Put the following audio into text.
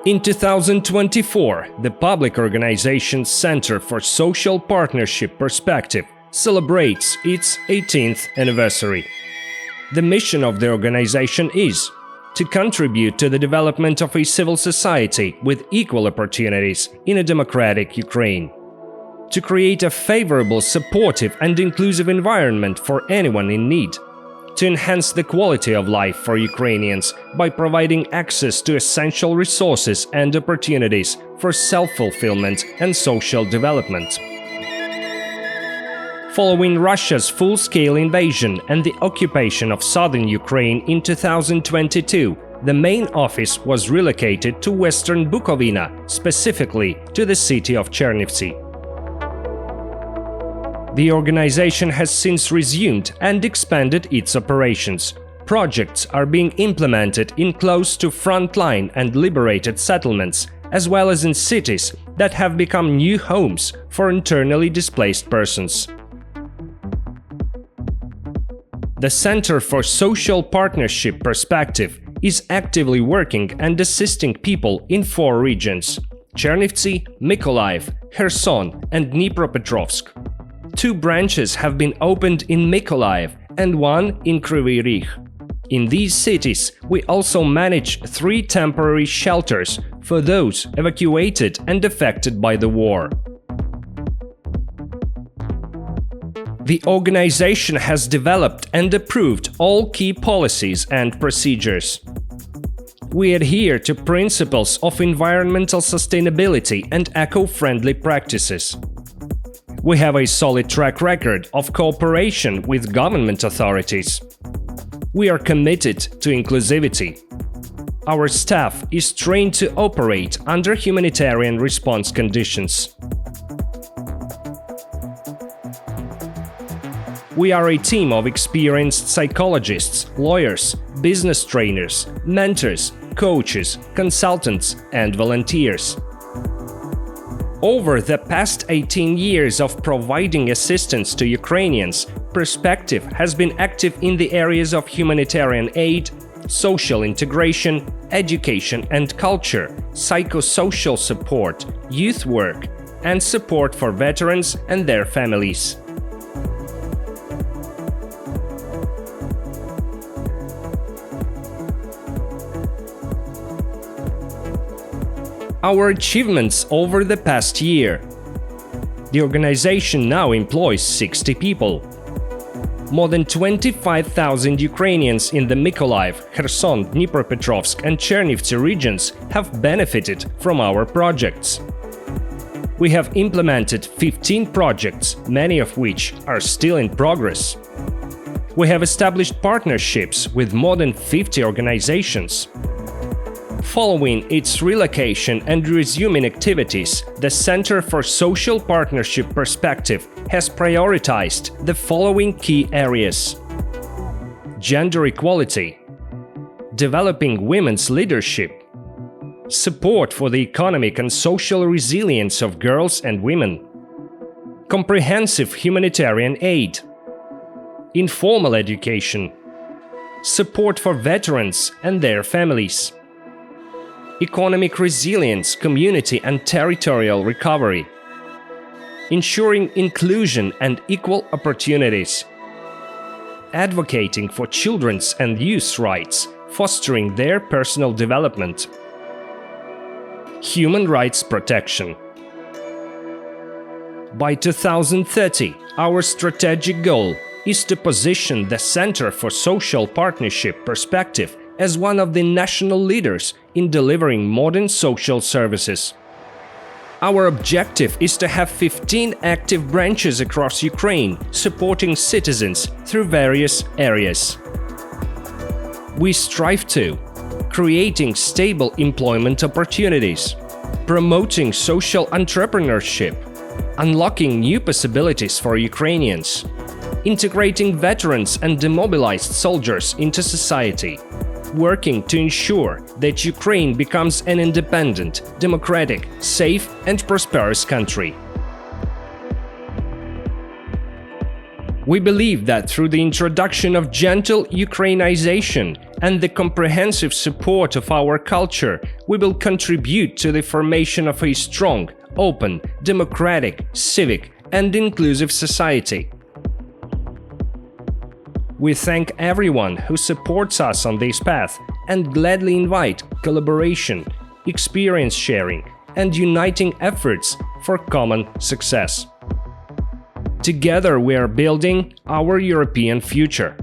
In 2024, the public organization Center for Social Partnership Perspective celebrates its 18th anniversary. The mission of the organization is to contribute to the development of a civil society with equal opportunities in a democratic Ukraine, to create a favorable, supportive and inclusive environment for anyone in need, to enhance the quality of life for Ukrainians by providing access to essential resources and opportunities for self-fulfillment and social development. Following Russia's full-scale invasion and the occupation of southern Ukraine in 2022, the main office was relocated to western Bukovina, specifically to the city of Chernivtsi. The organization has since resumed and expanded its operations. Projects are being implemented in close to frontline and liberated settlements, as well as in cities that have become new homes for internally displaced persons. The Center for Social Partnership Perspective is actively working and assisting people in 4 regions: Chernivtsi, Mykolaiv, Kherson, and Dnipropetrovsk. 2 branches have been opened in Mykolaiv and 1 in Kryvyi Rih. In these cities, we also manage 3 temporary shelters for those evacuated and affected by the war. The organization has developed and approved all key policies and procedures. We adhere to principles of environmental sustainability and eco-friendly practices. We have a solid track record of cooperation with government authorities. We are committed to inclusivity. Our staff is trained to operate under humanitarian response conditions. We are a team of experienced psychologists, lawyers, business trainers, mentors, coaches, consultants, and volunteers. Over the past 18 years of providing assistance to Ukrainians, Perspective has been active in the areas of humanitarian aid, social integration, education and culture, psychosocial support, youth work, and support for veterans and their families. Our achievements over the past year. The organization now employs 60 people. More than 25,000 Ukrainians in the Mykolaiv, Kherson, Dnipropetrovsk and Chernivtsi regions have benefited from our projects. We have implemented 15 projects, many of which are still in progress. We have established partnerships with more than 50 organizations. Following its relocation and resuming activities, the Center for Social Partnership Perspective has prioritized the following key areas: gender equality, developing women's leadership, support for the economic and social resilience of girls and women, comprehensive humanitarian aid, informal education, support for veterans and their families, economic resilience, community and territorial recovery, ensuring inclusion and equal opportunities, advocating for children's and youth's rights, fostering their personal development, human rights protection. By 2030, our strategic goal is to position the Center for Social Partnership Perspective as one of the national leaders in delivering modern social services. Our objective is to have 15 active branches across Ukraine supporting citizens through various areas. We strive to creating stable employment opportunities, promoting social entrepreneurship, unlocking new possibilities for Ukrainians, integrating veterans and demobilized soldiers into society, working to ensure that Ukraine becomes an independent, democratic, safe and prosperous country. We believe that through the introduction of gentle Ukrainization and the comprehensive support of our culture, we will contribute to the formation of a strong, open, democratic, civic, and inclusive society. We thank everyone who supports us on this path and gladly invite collaboration, experience sharing, and uniting efforts for common success. Together we are building our European future.